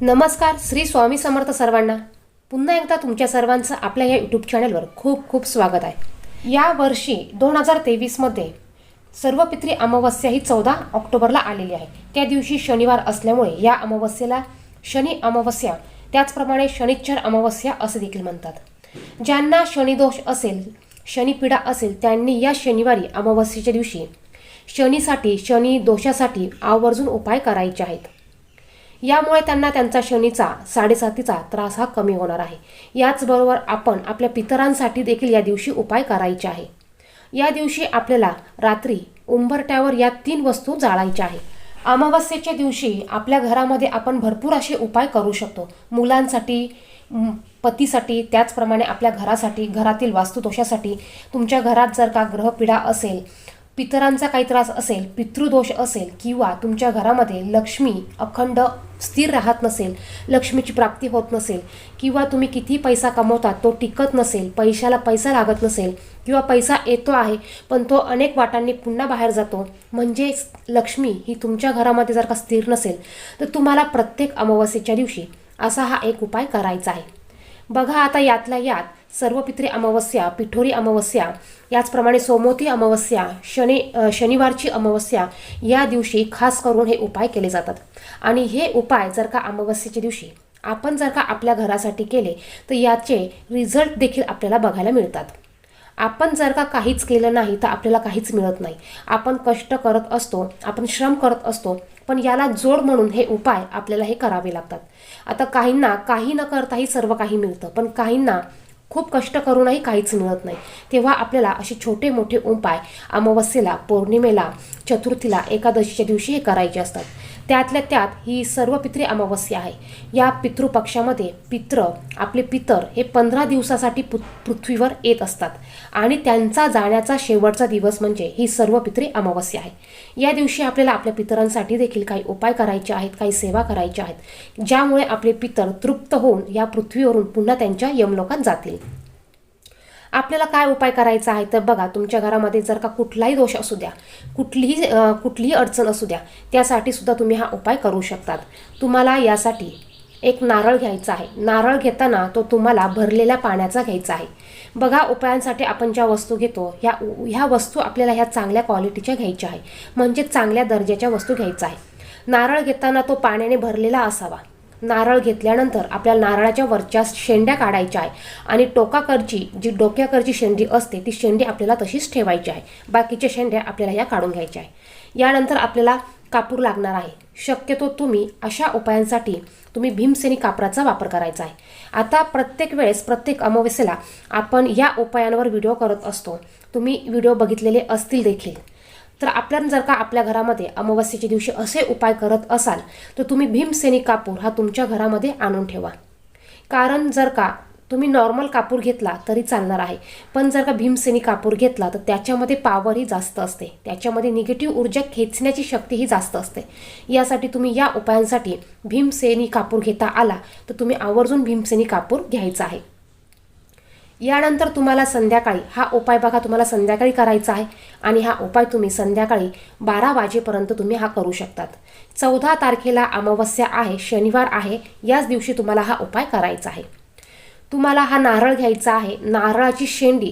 नमस्कार. श्री स्वामी समर्थ सर्वांना. पुन्हा एकदा तुमच्या सर्वांचं आपल्या या यूट्यूब चॅनलवर खूप खूप स्वागत आहे. या वर्षी 2023मध्ये सर्वपित्री अमावस्या ही 14 ऑक्टोबरला आलेली आहे. त्या दिवशी शनिवार असल्यामुळे या अमावस्येला शनी अमावस्या, त्याचप्रमाणे शनिच्चर अमावस्या असे देखील म्हणतात. ज्यांना शनिदोष असेल, शनिपीडा असेल, त्यांनी या शनिवारी अमावस्येच्या दिवशी शनीसाठी, शनी दोषासाठी आवर्जून उपाय करायचे आहेत. यामुळे त्यांना त्यांचा शनीचा 7.5चा त्रास हा कमी होणार आहे. याचबरोबर आपण आपल्या पितरांसाठी देखील या दिवशी उपाय करायचे आहे. या दिवशी आपल्याला रात्री उंबरट्यावर या 3 वस्तू जाळायच्या आहे. अमावस्येच्या दिवशी आपल्या घरामध्ये आपण भरपूर असे उपाय करू शकतो. मुलांसाठी, पतीसाठी, त्याचप्रमाणे आपल्या घरासाठी, घरातील वास्तुदोषासाठी. तुमच्या घरात जर का ग्रहपीडा असेल, पितरांचा काही त्रास असेल, पितृदोष असेल, किंवा तुमच्या घरामध्ये लक्ष्मी अखंड स्थिर राहत नसेल, लक्ष्मीची प्राप्ती होत नसेल, किंवा तुम्ही किती पैसा कमवतात तो टिकत नसेल, पैशाला पैसा लागत नसेल, किंवा पैसा येतो आहे पण तो अनेक वाटांनी पुन्हा बाहेर जातो, म्हणजे लक्ष्मी ही तुमच्या घरामध्ये जर का स्थिर नसेल, तर तुम्हाला प्रत्येक अमावस्येच्या दिवशी असा हा एक उपाय करायचा आहे. बघा, आता यातल्या यात सर्वपित्री अमावस्या, पिठोरी अमावस्या, याचप्रमाणे सोमवती अमावस्या, शनिवारची अमावस्या या दिवशी खास करून हे उपाय केले जातात. आणि हे उपाय जर का अमावस्येच्या दिवशी आपण जर का आपल्या घरासाठी केले तर याचे रिझल्ट देखील आपल्याला बघायला मिळतात. आपण जर का काहीच केलं नाही तर आपल्याला काहीच मिळत नाही. आपण कष्ट करत असतो, आपण श्रम करत असतो, पण याला जोड म्हणून हे उपाय आपल्याला हे करावे लागतात. आता काहींना काही न करताही सर्व काही मिळतं, पण काहींना खूप कष्ट करूनही काहीच मिळत नाही. तेव्हा आपल्याला असे छोटे मोठे उपाय अमावस्येला, पौर्णिमेला, चतुर्थीला, एकादशीच्या दिवशी हे करायचे असतात. त्यातल्या त्यात ही सर्वपित्री अमावस्या आहे. या पितृपक्षामध्ये आपले पितर हे 15 दिवसासाठी पृथ्वीवर येत असतात आणि त्यांचा जाण्याचा शेवटचा दिवस म्हणजे ही सर्वपित्री अमावस्या आहे. या दिवशी आपल्याला आपल्या पितरांसाठी देखील काही उपाय करायचे आहेत, काही सेवा करायच्या आहेत, ज्यामुळे आपले पितर तृप्त होऊन या पृथ्वीवरून पुन्हा त्यांच्या यमलोकात जातील. आपल्याला काय उपाय करायचा आहे तर बघा, तुमच्या घरामध्ये जर का कुठलाही दोष असू द्या, कुठलीही अडचण असू द्या, त्यासाठी सुद्धा तुम्ही हा उपाय करू शकतात. तुम्हाला यासाठी एक नारळ घ्यायचा आहे. नारळ घेताना तो तुम्हाला भरलेल्या पाण्याचा घ्यायचा आहे. बघा, उपायांसाठी आपण ज्या वस्तू घेतो ह्या वस्तू आपल्याला ह्या चांगल्या क्वालिटीच्या घ्यायच्या आहे, म्हणजे चांगल्या दर्जाच्या वस्तू घ्यायचा आहे. नारळ घेताना तो पाण्याने भरलेला असावा. नारळ घेतल्यानंतर आपल्याला नारळाच्या वरच्या शेंड्या काढायच्या आहे आणि टोकाकडची जी डोक्याकडची शेंडी असते ती शेंडी आपल्याला तशीच ठेवायची आहे. बाकीच्या शेंड्या आपल्याला या काढून घ्यायच्या आहे. यानंतर आपल्याला कापूर लागणार आहे. शक्यतो तुम्ही अशा उपायांसाठी तुम्ही भीमसेनी कापराचा वापर करायचा आहे. आता प्रत्येक वेळेस, प्रत्येक अमावस्येला आपण या उपायांवर व्हिडिओ करत असतो. तुम्ही व्हिडिओ बघितलेले असतील देखील. तर आपल्याला जर का आपल्या घरामध्ये अमावस्येच्या दिवशी असे उपाय करत असाल तर तुम्ही भीमसेनी कापूर हा तुमच्या घरामध्ये आणून ठेवा. कारण जर का तुम्ही नॉर्मल कापूर घेतला तरी चालणार आहे, पण जर का भीमसेनी कापूर घेतला तर त्याच्यामध्ये पॉवरही जास्त असते, त्याच्यामध्ये निगेटिव्ह ऊर्जा खेचण्याची शक्तीही जास्त असते. यासाठी तुम्ही या उपायांसाठी भीमसेनी कापूर घेता आला तर तुम्ही आवर्जून भीमसेनी कापूर घ्यायचा आहे. यानंतर तुम्हाला संध्याकाळी हा उपाय बघा, तुम्हाला संध्याकाळी करायचा आहे आणि हा उपाय तुम्ही संध्याकाळी 12 वाजेपर्यंत तुम्ही हा करू शकतात. 14 तारखेला अमावस्या आहे, शनिवार आहे. याच दिवशी तुम्हाला हा उपाय करायचा आहे. तुम्हाला हा नारळ घ्यायचा आहे. नारळाची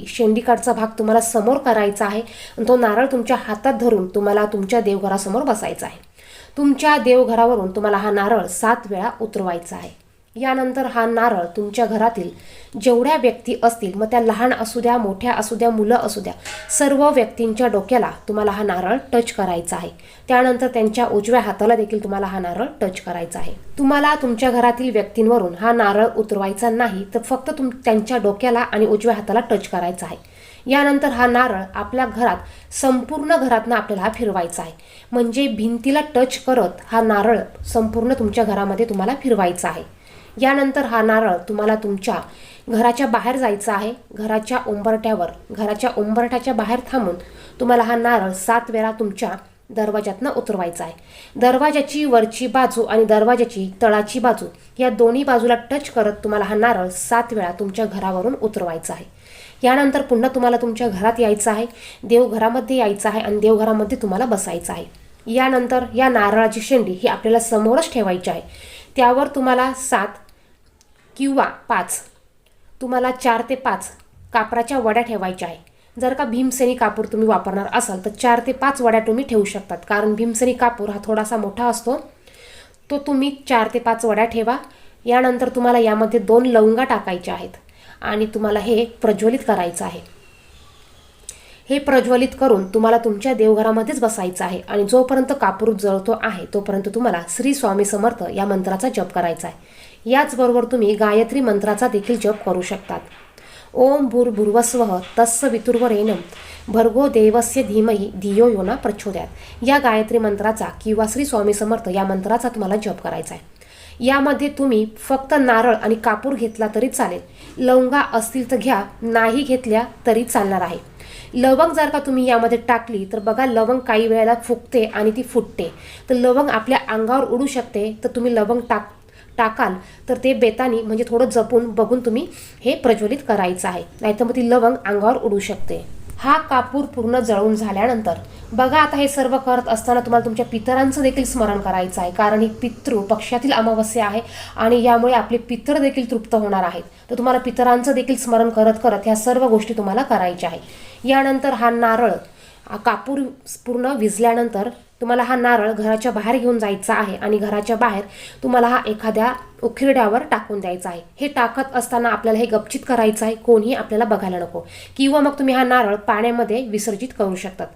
शेंडीकडचा भाग तुम्हाला समोर करायचा आहे. तो नारळ तुमच्या हातात धरून तुम्हाला तुमच्या देवघरासमोर बसायचा आहे. तुमच्या देवघरावरून तुम्हाला हा नारळ 7 वेळा उतरवायचा आहे. यानंतर हा नारळ तुमच्या घरातील जेवढ्या व्यक्ती असतील, मग त्या लहान असू द्या, मोठ्या असू द्या, मुलं असू द्या, सर्व व्यक्तींच्या डोक्याला तुम्हाला हा नारळ टच करायचा आहे. त्यानंतर त्यांच्या उजव्या हाताला देखील तुम्हाला हा नारळ टच करायचा आहे. तुम्हाला तुमच्या घरातील व्यक्तींवरून हा नारळ उतरवायचा नाही, तर फक्त त्यांच्या डोक्याला आणि उजव्या हाताला टच करायचा आहे. यानंतर हा नारळ आपल्या घरात, संपूर्ण घरातनं आपल्याला हा फिरवायचा आहे. म्हणजे भिंतीला टच करत हा नारळ संपूर्ण तुमच्या घरामध्ये तुम्हाला फिरवायचा आहे. यानंतर हा नारळ तुम्हाला तुमच्या घराच्या बाहेर जायचा आहे. घराच्या उंबरठ्याच्या बाहेर थांबून तुम्हाला हा नारळ 7 वेळा तुमच्या दरवाजातनं उतरवायचा आहे. दरवाजाची वरची बाजू आणि दरवाजाची तळाची बाजू या दोन्ही बाजूला टच करत तुम्हाला हा नारळ 7 वेळा तुमच्या घरावरून उतरवायचा आहे. यानंतर पुन्हा तुम्हाला तुमच्या घरात यायचं आहे, देवघरामध्ये यायचं आहे आणि देवघरामध्ये तुम्हाला बसायचं आहे. यानंतर या नारळाची शेंडी ही आपल्याला समोरच ठेवायची आहे. त्यावर तुम्हाला 7 किंवा 5, तुम्हाला 4 ते 5 कापराच्या वड्या ठेवायच्या आहे. जर का भीमसेनी कापूर तुम्ही वापरणार असाल तर 4 ते 5 वड्या तुम्ही ठेवू शकतात, कारण भीमसेनी कापूर हा थोडासा मोठा असतो. तो तुम्ही 4 ते 5 वड्या ठेवा. यानंतर तुम्हाला यामध्ये 2 लवंगा टाकायच्या आहेत आणि तुम्हाला हे प्रज्वलित करायचं आहे. हे प्रज्वलित करून तुम्हाला तुमच्या देवघरामध्येच बसायचं आहे आणि जोपर्यंत कापूर जळतो आहे तोपर्यंत तुम्हाला श्री स्वामी समर्थ या मंत्राचा जप करायचा आहे. याचबरोबर तुम्ही गायत्री मंत्राचा देखील जप करू शकतात. ओम भूर्भुवस्वः तत्सवितुर्वरेण्यं भर्गो देवस्य धीमहि धियो यो न प्रचोदयात्. या गायत्री मंत्राचा किंवा श्री स्वामी समर्थ या मंत्राचा तुम्हाला जप करायचा आहे. यामध्ये तुम्ही फक्त नारळ आणि कापूर घेतला तरी चालेल. लवंगा असतील तर घ्या, नाही घेतल्या तरी चालणार आहे. लवंग जर का तुम्ही यामध्ये टाकली तर बघा, लवंग काही वेळेला फुगते आणि ती फुटते. तर लवंग आपल्या अंगावर उडू शकते. तर तुम्ही लवंग टाकाल तर ते बेतानी म्हणजे थोडं जपून बघून तुम्ही हे प्रज्वलित करायचं आहे, नाहीतर मग ती लवंग अंगावर उडू शकते. हा कापूर पूर्ण जळून झाल्यानंतर बघा, आता हे सर्व करत असताना तुम्हाला तुमच्या पितरांचं देखील स्मरण करायचं आहे, कारण ही पितृ पक्षातील अमावस्या आहे आणि यामुळे आपले पितर देखील तृप्त होणार आहेत. तर तुम्हाला पितरांचं देखील स्मरण करत करत ह्या सर्व गोष्टी तुम्हाला करायच्या आहे. यानंतर हा नारळ कापूर पूर्ण विझल्यानंतर तुम्हाला हा नारळ घराच्या बाहेर घेऊन जायचा आहे आणि घराच्या बाहेर तुम्हाला हा एखाद्या उखिरड्यावर टाकून द्यायचा आहे. हे टाकत असताना आपल्याला हे गपचित करायचं आहे, कोणीही आपल्याला बघायला नको. किंवा मग तुम्ही हा नारळ पाण्यामध्ये विसर्जित करू शकतात.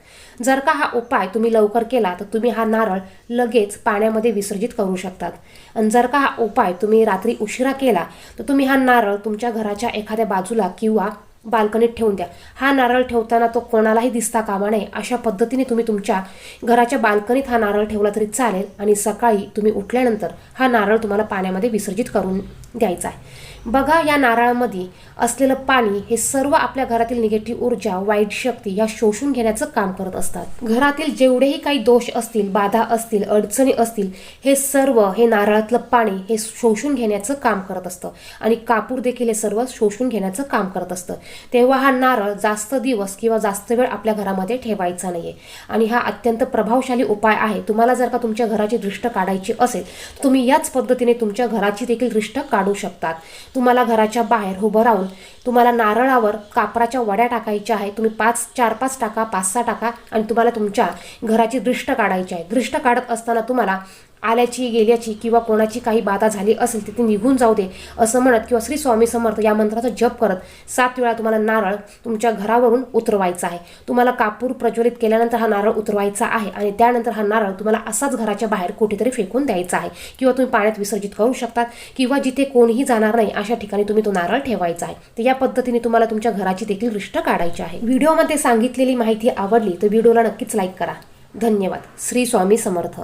जर का हा उपाय तुम्ही लवकर केला तर तुम्ही हा नारळ लगेच पाण्यामध्ये विसर्जित करू शकतात. आणि जर का हा उपाय तुम्ही रात्री उशिरा केला तर तुम्ही हा नारळ तुमच्या घराच्या एखाद्या बाजूला किंवा बाल्कनीत ठेवून द्या. हा नारळ ठेवताना तो कोणालाही दिसता कामा नये अशा पद्धतीने तुम्ही तुमच्या घराच्या बाल्कनीत हा नारळ ठेवला तरी चालेल. आणि सकाळी तुम्ही उठल्यानंतर हा नारळ तुम्हाला पाण्यामध्ये विसर्जित करून द्यायचा आहे. बघा, या नारळामध्ये असलेलं पाणी हे सर्व आपल्या घरातील निगेटिव्ह ऊर्जा, वाईट शक्ती या शोषून घेण्याचं काम करत असतात. घरातील जेवढेही काही दोष असतील, बाधा असतील, अडचणी असतील, हे सर्व हे नारळातलं पाणी हे शोषून घेण्याचं काम करत असतं आणि कापूर देखील हे सर्व शोषून घेण्याचं काम करत असतं. तेव्हा हा नारळ जास्त दिवस किंवा जास्त वेळ आपल्या घरामध्ये ठेवायचा नाहीये आणि हा अत्यंत प्रभावशाली उपाय आहे. तुम्हाला जर का तुमच्या घराची दृष्ट काढायची असेल तर तुम्ही याच पद्धतीने तुमच्या घराची देखील दृष्ट काढू शकतात. तुम्हाला घराच्या बाहेर उभं राहून तुम्हाला नारळावर कापराच्या वड्या टाकायच्या आहे. तुम्ही 4-5 टाका, 5-6 टाका आणि तुम्हाला तुमच्या घराची दृष्ट काढायची आहे. दृष्ट काढत असताना तुम्हाला आल्याची गेल्याची किंवा कोणाची काही बाधा झाली असेल तर ती निघून जाऊ दे असं म्हणत किंवा श्री स्वामी समर्थ या मंत्राचा जप करत 7 वेळा तुम्हाला नारळ तुमच्या घरावरून उतरवायचा आहे. तुम्हाला कापूर प्रज्वलित केल्यानंतर हा नारळ उतरवायचा आहे आणि त्यानंतर हा नारळ तुम्हाला असाच घराच्या बाहेर कुठेतरी फेकून द्यायचा आहे किंवा तुम्ही पाण्यात विसर्जित करू शकतात किंवा जिथे कोणीही जाणार नाही अशा ठिकाणी तुम्ही तो नारळ ठेवायचा आहे. तर या पद्धतीने तुम्हाला तुमच्या घराची देखील दृष्ट काढायची आहे. व्हिडिओमध्ये सांगितलेली माहिती आवडली तर व्हिडिओला नक्कीच लाईक करा. धन्यवाद. श्री स्वामी समर्थ.